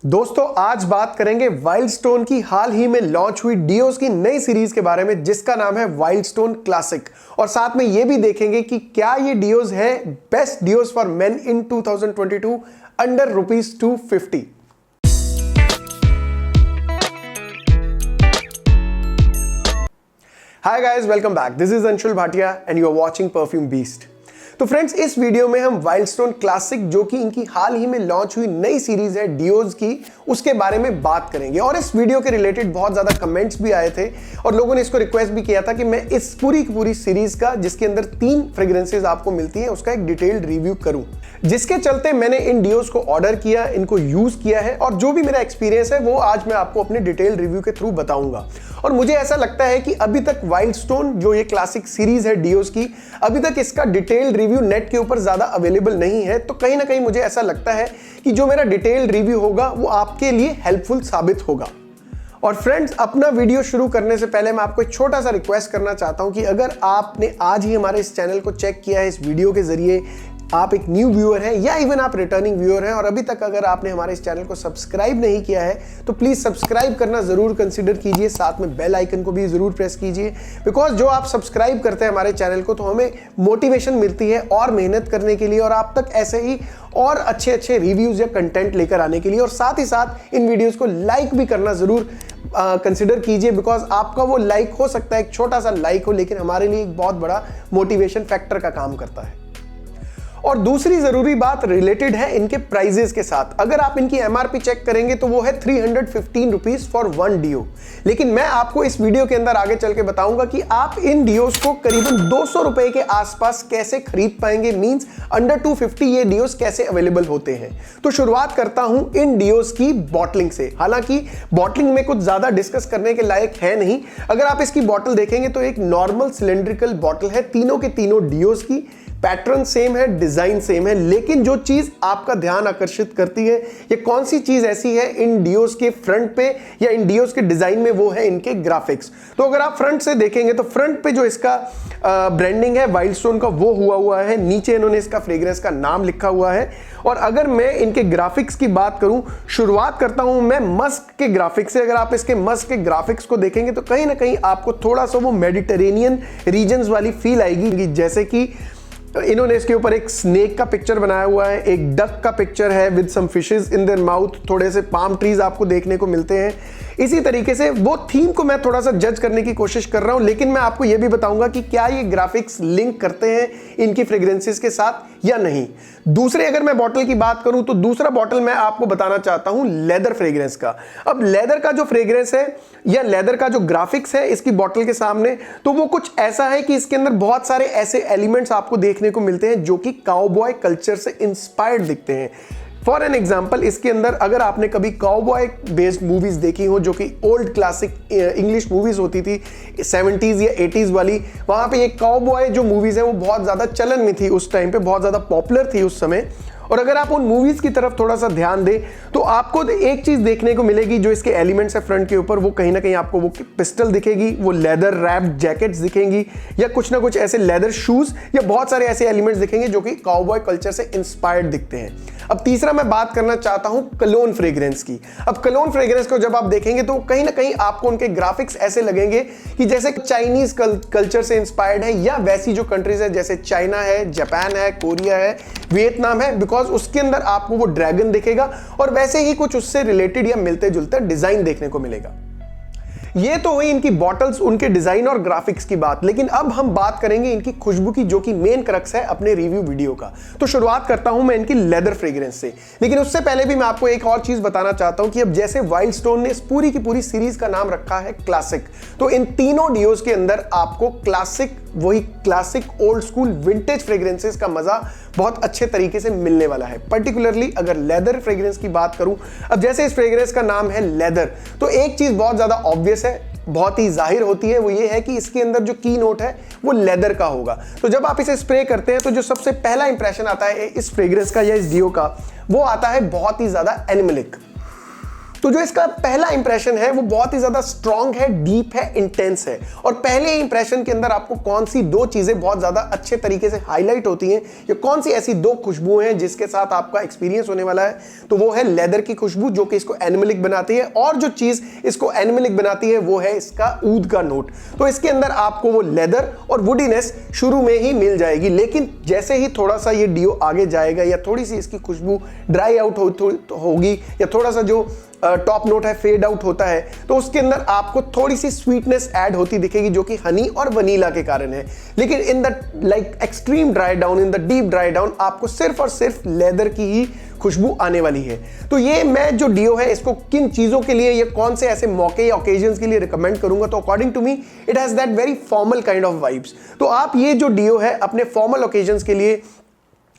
दोस्तों आज बात करेंगे वाइल्ड स्टोन की हाल ही में लॉन्च हुई डियोस की नई सीरीज के बारे में जिसका नाम है वाइल्ड स्टोन क्लासिक। और साथ में यह भी देखेंगे कि क्या ये डियोस है best deos for men in 2022 under ₹250। Hi guys, welcome back. This is Anshul Bhatia and you are watching Perfume Beast. तो फ्रेंड्स, इस वीडियो में हम वाइल्ड स्टोन क्लासिक जो कि इनकी हाल ही में लॉन्च हुई नई सीरीज है डियोज की, उसके बारे में बात करेंगे। और इस वीडियो के रिलेटेड बहुत ज्यादा कमेंट्स भी आए थे और लोगों ने इसको रिक्वेस्ट भी किया था कि मैं इस पूरी सीरीज का, जिसके अंदर 3 फ्रेग्रेंसेज आपको मिलती है, उसका एक डिटेल्ड रिव्यू करूं। जिसके चलते मैंने इन डियोज को ऑर्डर किया, इनको यूज किया है और जो भी मेरा एक्सपीरियंस है वो आज मैं आपको अपने डिटेल्ड रिव्यू के थ्रू बताऊंगा। और मुझे ऐसा लगता है कि अभी तक वाइल्ड स्टोन जो ये क्लासिक सीरीज है डियोज की, अभी तक इसका डिटेल्ड रिव्यू नेट के ऊपर ज्यादा अवेलेबल नहीं है। तो कहीं ना कहीं मुझे ऐसा लगता है कि जो मेरा डिटेल्ड रिव्यू होगा वो आपके लिए हेल्पफुल साबित होगा। और फ्रेंड्स, अपना वीडियो शुरू करने से पहले मैं आपको एक छोटा सा रिक्वेस्ट करना चाहता हूं कि अगर आपने आज ही हमारे इस चैनल को चेक किया है, इस वीडियो के जरिए आप एक न्यू व्यूअर हैं या इवन आप रिटर्निंग व्यूअर हैं और अभी तक अगर आपने हमारे इस चैनल को सब्सक्राइब नहीं किया है तो प्लीज सब्सक्राइब करना जरूर कंसीडर कीजिए। साथ में बेल आइकन को भी जरूर प्रेस कीजिए, बिकॉज जो आप सब्सक्राइब करते हैं हमारे चैनल को तो हमें मोटिवेशन मिलती है और मेहनत करने के लिए और आप तक ऐसे ही और अच्छे रिव्यूज या कंटेंट लेकर आने के लिए। और साथ ही साथ इन वीडियोस को लाइक भी करना जरूर कंसिडर कीजिए, बिकॉज आपका वो लाइक हो सकता है एक छोटा सा लाइक हो, लेकिन हमारे लिए एक बहुत बड़ा मोटिवेशन फैक्टर का काम करता है। और दूसरी जरूरी बात रिलेटेड है इनके प्राइजेस के साथ। अगर आप इनकी एमआरपी चेक करेंगे तो वो है ₹315 फॉर 1 डियो। लेकिन मैं आपको इस वीडियो के अंदर आगे चल के बताऊंगा कि आप इन डियोस को करीबन ₹200 के आसपास कैसे खरीद पाएंगे, मींस अंडर 250 ये डियोस कैसे अवेलेबल होते हैं। तो शुरुआत करता हूं इन डियोस की बॉटलिंग से। हालांकि बॉटलिंग में कुछ ज्यादा डिस्कस करने के लायक है नहीं। अगर आप इसकी बॉटल देखेंगे तो एक नॉर्मल सिलेंड्रिकल बॉटल है, तीनों के तीनों डियोस की पैटर्न सेम है, डिजाइन सेम है। लेकिन जो चीज आपका ध्यान आकर्षित करती है, ये कौन सी चीज ऐसी है इन डियोस के फ्रंट पे या इन डियोस के डिजाइन में, वो है इनके ग्राफिक्स। तो अगर आप फ्रंट से देखेंगे तो फ्रंट पे जो इसका ब्रांडिंग है वाइल्ड स्टोन का वो हुआ है, नीचे इन्होंने इसका फ्रेग्रेंस का नाम लिखा हुआ है। और अगर मैं इनके ग्राफिक्स की बात करूं, शुरुआत करता हूं मैं मस्क के ग्राफिक्स से। अगर आप इसके मस्क के ग्राफिक्स को देखेंगे तो कहीं ना कहीं आपको थोड़ा सा वो मेडिटेरेनियन रीजन्स वाली फील आएगी, जैसे कि इन्होंने इसके ऊपर एक स्नेक का पिक्चर बनाया हुआ है, एक डक का पिक्चर है with some fishes in their mouth, थोड़े से पाम ट्रीज आपको देखने को मिलते हैं। इसी तरीके से वो थीम को मैं थोड़ा सा जज करने की कोशिश कर रहा हूं, लेकिन मैं आपको यह भी बताऊंगा कि क्या ये ग्राफिक्स लिंक करते हैं इनकी फ्रेग्रेंसेस के साथ या नहीं। दूसरे अगर मैं बॉटल की बात करूं तो दूसरा बॉटल मैं आपको बताना चाहता हूं लेदर फ्रेग्रेंस का। अब लेदर का जो फ्रेग्रेंस है या लेदर का जो ग्राफिक्स है इसकी बॉटल के सामने, तो वो कुछ ऐसा है कि इसके अंदर बहुत सारे ऐसे एलिमेंट्स आपको देखने को मिलते हैं जो कि काउबॉय कल्चर से इंस्पायर्ड दिखते हैं। फॉर एन एग्जाम्पल, इसके अंदर अगर आपने कभी काउबॉय बेस्ड मूवीज देखी हो, जो कि ओल्ड क्लासिक इंग्लिश मूवीज होती थी 70s या 80s वाली, वहां पे ये काउबॉय जो मूवीज है वो बहुत ज्यादा चलन में थी उस टाइम पे, बहुत ज्यादा पॉपुलर थी उस समय। और अगर आप उन मूवीज की तरफ थोड़ा सा ध्यान दें तो आपको एक चीज देखने को मिलेगी, जो इसके एलिमेंट्स है फ्रंट के ऊपर, वो कहीं ना कहीं आपको वो पिस्टल दिखेगी, वो लेदर रैप्ड जैकेट्स दिखेंगी या कुछ ना कुछ ऐसे लेदर शूज या बहुत सारे ऐसे एलिमेंट्स दिखेंगे जो कि काउबॉय कल्चर से इंस्पायर्ड दिखते हैं। अब तीसरा मैं बात करना चाहता हूं कलोन फ्रेग्रेंस की। अब कलोन फ्रेग्रेंस को जब आप देखेंगे तो कहीं ना कहीं आपको उनके ग्राफिक्स ऐसे लगेंगे कि जैसे चाइनीज कल्चर से इंस्पायर्ड है या वैसी जो कंट्रीज है जैसे चाइना है, जापान है, कोरिया है, वियतनाम है, बिकॉज उसके अंदर आपको वो ड्रैगन दिखेगा और वैसे ही कुछ उससे रिलेटेड या मिलते जुलते डिजाइन देखने को मिलेगा। ये तो हुई इनकी बॉटल्स, उनके डिजाइन और ग्राफिक्स की बात। लेकिन अब हम बात करेंगे इनकी खुशबू की, जो कि मेन क्रक्स है अपने रिव्यू वीडियो का। तो शुरुआत करता हूं मैं इनकी लेदर फ्रेग्रेंस से। लेकिन उससे पहले भी मैं आपको एक और चीज बताना चाहता हूं कि अब जैसे वाइल्ड स्टोन ने इस पूरी की पूरी सीरीज का नाम रखा है क्लासिक, तो इन तीनों डियोस के अंदर आपको क्लासिक, वही classic old school vintage fragrances का मजा बहुत अच्छे तरीके से मिलने वाला है। पर्टिकुलरली अगर लेदर फ्रेग्रेंस की बात करूं, अब जैसे इस फ्रेग्रेंस का नाम है लेदर, तो एक चीज बहुत ज्यादा ऑब्वियस है, बहुत ही जाहिर होती है, वो ये है कि इसके अंदर जो की नोट है वो लेदर का होगा। तो जब आप इसे स्प्रे करते हैं तो जो सबसे पहला इंप्रेशन आता है इस फ्रेग्रेंस का या इस डियो का, वो आता है बहुत ही ज्यादा एनिमलिक। तो जो इसका पहला इंप्रेशन है वो बहुत ही ज्यादा स्ट्रॉन्ग है, डीप है, इंटेंस है। और पहले इंप्रेशन के अंदर आपको कौन सी दो चीजें बहुत ज्यादा अच्छे तरीके से हाईलाइट होती हैं, या कौन सी ऐसी दो खुशबुएं हैं जिसके साथ आपका एक्सपीरियंस होने वाला है, तो वो है लेदर की खुशबू जो कि इसको एनिमलिक बनाती है, और जो चीज इसको एनिमलिक बनाती है वो है इसका ऊद का नोट। तो इसके अंदर आपको वो लेदर और वुडीनेस शुरू में ही मिल जाएगी, लेकिन जैसे ही थोड़ा सा ये डियो आगे जाएगा या थोड़ी सी इसकी खुशबू ड्राई आउट होगी या थोड़ा सा जो टॉप नोट है फेड आउट होता है, तो उसके अंदर आपको थोड़ी सी स्वीटनेस ऐड होती दिखेगी जो कि हनी और वनीला के कारण है। लेकिन इन the like extreme dry down, in the deep dry down, आपको सिर्फ और सिर्फ लेदर की ही खुशबू आने वाली है। तो ये मैं जो डियो है इसको किन चीजों के लिए या कौन से ऐसे मौके या ओकेजन्स के लिए रिकमेंड करूंगा, तो according to me it has that very formal kind of vibes. तो आप ये जो डियो है अपने फॉर्मल ओकेजन्स के लिए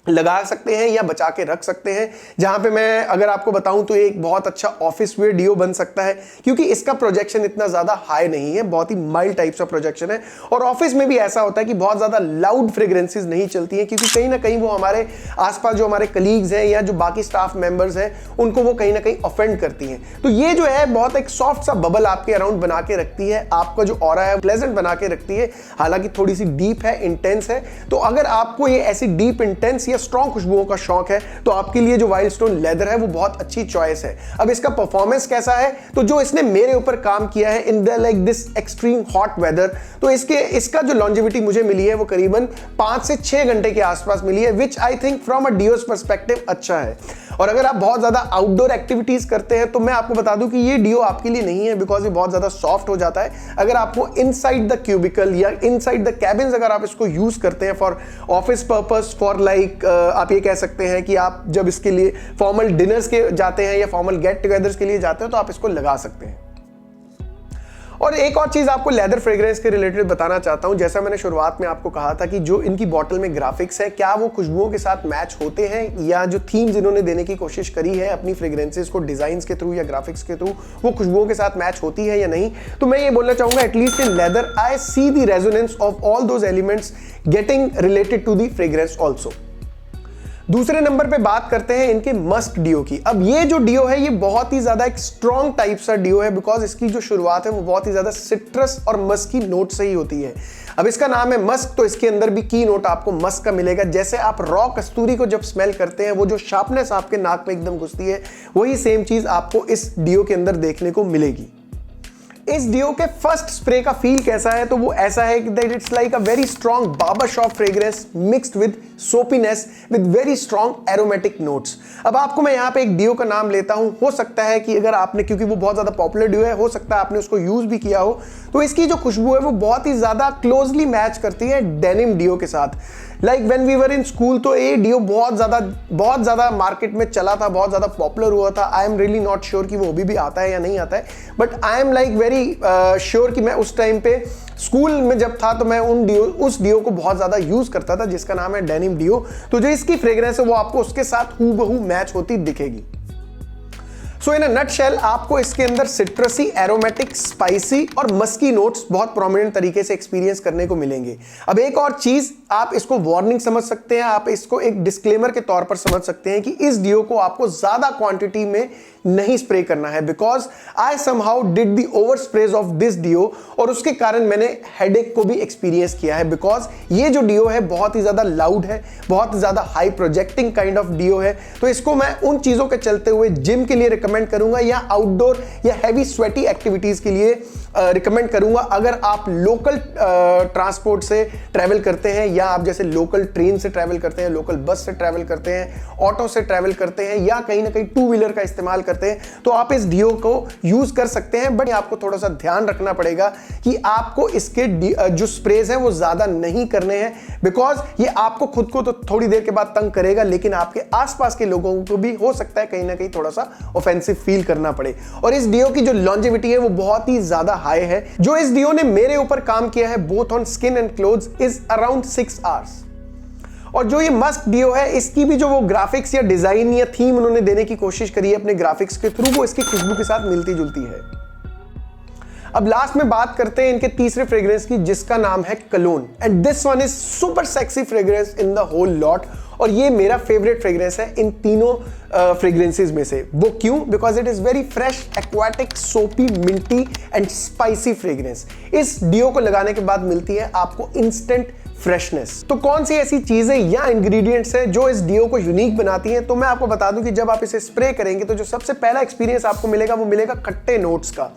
लगा सकते हैं या बचा के रख सकते हैं। जहां पे मैं अगर आपको बताऊं तो एक बहुत अच्छा ऑफिस वेयर डियो बन सकता है, क्योंकि इसका प्रोजेक्शन इतना ज्यादा हाई नहीं है, बहुत ही माइल्ड टाइप्स ऑफ प्रोजेक्शन है। और ऑफिस में भी ऐसा होता है कि बहुत ज्यादा लाउड फ्रेग्रेंसेस नहीं चलती हैं, क्योंकि कहीं ना कहीं वो हमारे आसपास जो हमारे कलीग्स हैं या जो बाकी स्टाफ मेंबर्स हैं उनको वो कहीं ना कहीं ऑफेंड करती हैं। तो ये जो है बहुत एक सॉफ्ट सा बबल आपके अराउंड बना के रखती है, आपका जो ऑरा है प्लेजेंट बना के रखती है, हालांकि थोड़ी सी डीप है, इंटेंस है। तो अगर आपको ये ऐसी डीप, इंटेंस स्ट्रॉन्ग खुशबुओं का शौक है तो आपके लिए जो वाइल्ड स्टोन लेदर है वो बहुत अच्छी चॉइस है। अब इसका परफॉर्मेंस कैसा है, तो जो इसने मेरे ऊपर काम किया है in the like this extreme hot weather, तो इसका जो लॉन्जेविटी मुझे मिली है वो करीबन 5 से 6 घंटे के आसपास मिली है, which I think from a deos perspective अच्छा है। और अगर आप बहुत ज्यादा आउटडोर एक्टिविटीज करते हैं तो मैं आपको बता दूं कि ये डियो आपके लिए नहीं है, बिकॉज ये बहुत ज्यादा सॉफ्ट हो जाता है। अगर आपको इनसाइड द क्यूबिकल या इनसाइड द कैबिन्स अगर आप इसको यूज करते हैं for office purpose, for like आप ये कह सकते हैं कि आप जब इसके लिए फॉर्मल डिनर्स के जाते हैं या फॉर्मल गेट टुगेदर्स के लिए जाते हैं तो आप इसको लगा सकते हैं। और एक और चीज आपको लेदर फ्रेग्रेंस के रिलेटेड बताना चाहता हूं, जैसा मैंने शुरुआत में आपको कहा था कि जो इनकी बॉटल में ग्राफिक्स है क्या वो खुशबुओं के साथ मैच होते हैं, या जो थीम्स इन्होंने देने की कोशिश करी है अपनी फ्रेग्रेंसेस को डिजाइन्स के थ्रू या ग्राफिक्स के थ्रू, वो खुशबुओं के साथ मैच होती है या नहीं। तो मैं ये बोलना चाहूंगा at least in leather I see the resonance of all those elements getting related to the fragrance also. दूसरे नंबर पे बात करते हैं इनके मस्क डियो की। अब ये जो डियो है ये बहुत ही ज्यादा एक स्ट्रॉन्ग टाइप सा डियो है, बिकॉज इसकी जो शुरुआत है वो बहुत ही ज्यादा सिट्रस और मस्की नोट से ही होती है। अब इसका नाम है मस्क, तो इसके अंदर भी की नोट आपको मस्क का मिलेगा। जैसे आप रॉ कस्तूरी को जब स्मेल करते हैं वो जो शार्पनेस आपके नाक में एकदम घुसती है, वही सेम चीज आपको इस डियो के अंदर देखने को मिलेगी। इस डियो के फर्स्ट स्प्रे का फील कैसा है, तो वो ऐसा है कि that it's like a very strong barber shop fragrance mixed with soapiness with very strong aromatic notes. अब आपको मैं यहाँ पे एक डियो का नाम लेता हूँ, हो सकता है कि अगर आपने, क्योंकि वो बहुत ज्यादा पॉपुलर डियो है, हो सकता है आपने उसको यूज भी किया हो, तो इसकी जो खुशबू है वो बहुत ही ज्यादा क्लोजली मैच करती है डेनिम डियो के साथ। Like when we were in school, तो ये डियो बहुत ज्यादा मार्केट में चला था, बहुत ज्यादा पॉपुलर हुआ था। I am really not sure कि वो अभी भी आता है या नहीं आता है, but I am like very sure कि मैं उस टाइम पे स्कूल में जब था तो मैं उस डियो को बहुत ज्यादा यूज करता था, जिसका नाम है डेनिम डियो। तो जो इसकी फ्रेग्रेंस है वो आपको उसके साथ हूबहू मैच होती दिखेगी। सो इन अ नटशेल आपको इसके अंदर सिट्रसी, एरोमेटिक, स्पाइसी और मस्की नोट्स बहुत प्रोमिनेंट तरीके से एक्सपीरियंस करने को मिलेंगे। अब एक और चीज, आप इसको वार्निंग समझ सकते हैं, आप इसको एक डिस्क्लेमर के तौर पर समझ सकते हैं कि इस डियो को आपको ज्यादा क्वांटिटी में नहीं स्प्रे करना है, because I somehow did the over sprays of this deo, और उसके कारण मैंने हेडेक को भी एक्सपीरियंस किया है। बिकॉज ये जो डियो है बहुत ही ज्यादा लाउड है, बहुत ज्यादा high projecting kind of deo है। तो इसको मैं उन चीजों के चलते हुए जिम के लिए रिकमेंड करूंगा या आउटडोर या हैवी स्वेटी एक्टिविटीज के लिए रिकमेंड करूंगा। अगर आप लोकल ट्रांसपोर्ट से ट्रैवल करते हैं, या आप जैसे लोकल ट्रेन से ट्रैवल करते हैं, लोकल बस से ट्रैवल करते हैं, ऑटो से ट्रैवल करते हैं, या कहीं ना कहीं टू व्हीलर का इस्तेमाल करते हैं, तो आप इस डियो को यूज कर सकते हैं। बट आपको थोड़ा सा ध्यान रखना पड़ेगा कि आपको इसके जो स्प्रेज हैं वो ज्यादा नहीं करने हैं, बिकॉज ये आपको खुद को तो थोड़ी देर के बाद तंग करेगा, लेकिन आपके आसपास के लोगों को भी हो सकता है कहीं ना कहीं थोड़ा सा ऑफेंसिव फील करना पड़े। और इस डियो की जो लॉन्जेविटी है वो बहुत ही ज्यादा हाई है। जो इस डियो ने मेरे ऊपर काम किया है both on skin and clothes is around 6 hours. और जो ये मस्क डियो है इसकी भी जो वो ग्राफिक्स या डिजाइन या थीम उन्होंने देने की कोशिश करी है अपने ग्राफिक्स के थ्रू, वो इसकी खुशबू के साथ मिलती जुलती है। अब लास्ट में बात करते हैं इनके तीसरे फ्रेग्रेंस की, जिसका नाम है cologne, and this one is super sexy fragrance in the whole lot. और ये मेरा फेवरेट फ्रेग्रेंस है इन तीनों फ्रेग्रेंसेस में से। वो क्यों? Because it is very fresh, aquatic, सोपी, मिंटी एंड स्पाइसी फ्रेग्रेंस। इस डियो को लगाने के बाद मिलती है आपको इंस्टेंट फ्रेशनेस। तो कौन सी ऐसी चीजें या इंग्रेडिएंट्स हैं जो इस डियो को यूनिक बनाती हैं? तो मैं आपको बता दूं कि जब आप इसे स्प्रे करेंगे तो जो सबसे पहला एक्सपीरियंस आपको मिलेगा वो मिलेगा खट्टे नोट्स का,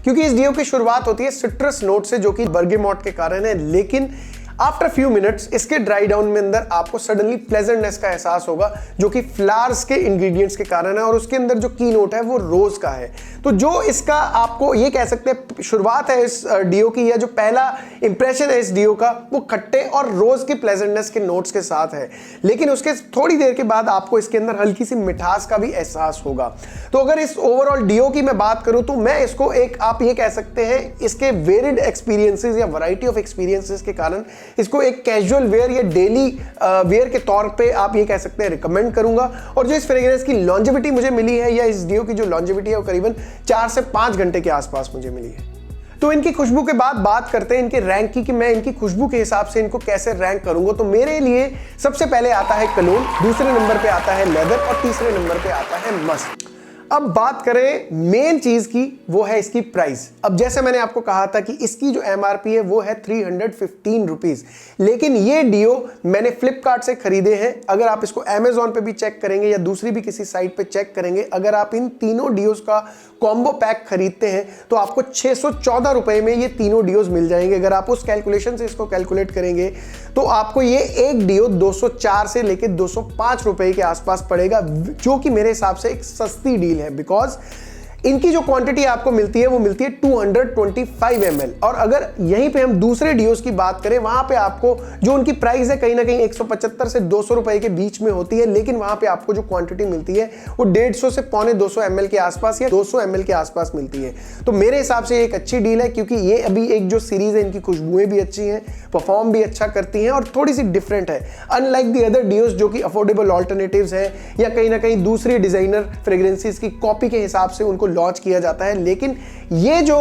क्योंकि इस डियो की शुरुआत होती है सिट्रस नोट से, जो कि बर्गेमॉट के कारण है, लेकिन आफ्टर फ्यू मिनट्स इसके ड्राई डाउन में अंदर आपको सडनली प्लेजेंटनेस का एहसास होगा, जो कि फ्लावर्स के इंग्रेडिएंट्स के कारण है, और उसके अंदर जो की नोट है वो रोज का है। तो जो इसका आपको ये कह सकते हैं शुरुआत है इस डियो की, या जो पहला इंप्रेशन है इस डियो का, वो खट्टे और रोज की प्लेजेंटनेस के नोट्स के साथ है, लेकिन उसके थोड़ी देर के बाद आपको इसके अंदर हल्की सी मिठास का भी एहसास होगा। तो अगर इस ओवरऑल डियो की मैं बात करूं तो मैं इसको एक, आप ये कह सकते हैं, इसके वेरिड एक्सपीरियंसेस या वैरायटी ऑफ एक्सपीरियंसेस के कारण इसको एक कैजुअल वेयर या डेली वेयर के तौर पे आप ये कह सकते हैं रिकमेंड करूंगा। और जो इस फ्रेग्रेंस की लॉन्जेविटी मुझे मिली है, या इस डियो की जो लॉन्जेविटी है, वो करीबन 4 से 5 घंटे के आसपास मुझे मिली है। तो इनकी खुशबू के बाद बात करते हैं इनके रैंक की, कि मैं इनकी खुशबू के हिसाब से इनको कैसे रैंक करूंगा। तो मेरे लिए सबसे पहले आता है कलोन, दूसरे नंबर पे आता है लेदर, और तीसरे नंबर पे आता है मस्क। अब बात करें मेन चीज की, वो है इसकी प्राइस। अब जैसे मैंने आपको कहा था कि इसकी जो एमआरपी है वो है 315 रुपीज, लेकिन ये डियो मैंने फ्लिपकार्ट से खरीदे हैं। अगर आप इसको अमेजॉन पे भी चेक करेंगे या दूसरी भी किसी साइट पे चेक करेंगे, अगर आप इन तीनों डियोज का कॉम्बो पैक खरीदते हैं तो आपको 614 रुपए में ये तीनों डियोज मिल जाएंगे। अगर आप उस कैलकुलेशन से इसको कैलकुलेट करेंगे तो आपको ये एक डियो 204 से लेकर 205 रुपए के आसपास पड़ेगा, जो कि मेरे हिसाब से एक सस्ती डील है, बिकॉज इनकी जो क्वांटिटी आपको मिलती है वो मिलती है 225 ml। और अगर यहीं पे हम दूसरे डियोस की बात करें, वहां पे आपको जो उनकी प्राइस है कहीं ना कहीं 175 से 200 रुपए के बीच में होती है, लेकिन वहां पे आपको जो क्वांटिटी मिलती है वो 150 से पौने 200 ml के आसपास या 200 ml के आसपास मिलती है। तो मेरे हिसाब से एक अच्छी डील है, क्योंकि ये अभी एक जो सीरीज है, इनकी खुशबुएं भी अच्छी हैं, परफॉर्म भी अच्छा करती हैं और थोड़ी सी डिफरेंट है, अनलाइक दी अदर डियोस जो कि अफोर्डेबल ऑल्टरनेटिव्स हैं या कहीं ना कहीं दूसरी डिजाइनर फ्रेग्रेंसेस की कॉपी के हिसाब से उनको लॉन्च किया जाता है। लेकिन ये जो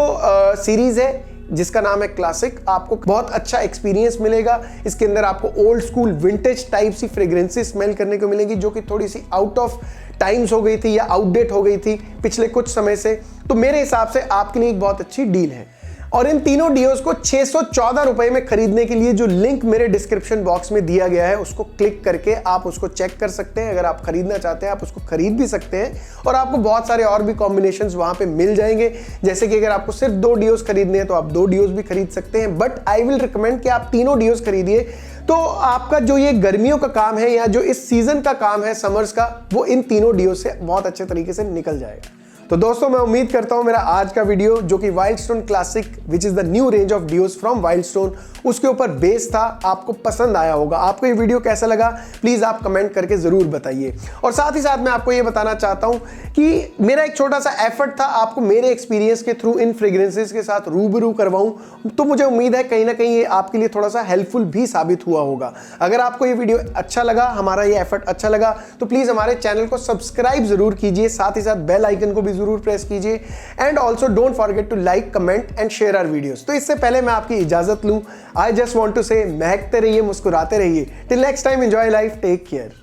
सीरीज है जिसका नाम है क्लासिक, आपको बहुत अच्छा एक्सपीरियंस मिलेगा। इसके अंदर आपको ओल्ड स्कूल विंटेज टाइप सी फ्रेग्रेंसेस स्मेल करने को मिलेगी, जो कि थोड़ी सी आउट ऑफ टाइम्स हो गई थी या आउटडेट हो गई थी पिछले कुछ समय से। तो मेरे हिसाब से आपके लिए एक बहुत अच्छी डील है। और इन तीनों डियोस को 614 रुपए में खरीदने के लिए जो लिंक मेरे डिस्क्रिप्शन बॉक्स में दिया गया है, उसको क्लिक करके आप उसको चेक कर सकते हैं। अगर आप खरीदना चाहते हैं आप उसको खरीद भी सकते हैं, और आपको बहुत सारे और भी कॉम्बिनेशंस वहां पे मिल जाएंगे। जैसे कि अगर आपको सिर्फ 2 डियोस खरीदने हैं तो आप 2 डियोस भी खरीद सकते हैं, बट आई विल रिकमेंड कि आप तीनों डियोस खरीदिए। तो आपका जो ये गर्मियों का काम है या जो इस सीजन का काम है समर्स का, वो इन तीनों डियोस से बहुत अच्छे तरीके से निकल जाएगा। तो दोस्तों मैं उम्मीद करता हूं मेरा आज का वीडियो, जो कि Wild Stone Classic which is the new range of deos from Wild Stone, उसके ऊपर बेस था, आपको पसंद आया होगा। आपको ये वीडियो कैसा लगा प्लीज आप कमेंट करके जरूर बताइए। और साथ ही साथ मैं आपको ये बताना चाहता हूं कि मेरा एक छोटा सा एफर्ट था आपको मेरे एक्सपीरियंस के थ्रू इन फ्रेग्रेंसेस के साथ रूबरू करवाऊं, तो मुझे उम्मीद है कहीं ना कहीं ये आपके लिए थोड़ा सा हेल्पफुल भी साबित हुआ होगा। अगर आपको ये वीडियो अच्छा लगा, हमारा ये एफर्ट अच्छा लगा, तो प्लीज हमारे चैनल को सब्सक्राइब जरूर कीजिए, साथ ही साथ बेल आइकन को भी जरूर प्रेस कीजिए, and also don't forget to like, comment and share our videos. तो इससे पहले मैं आपकी इजाजत लूं, आई जस्ट वांट टू से महकते रहिए, मुस्कुराते रहिए। Till next time, enjoy life, take care.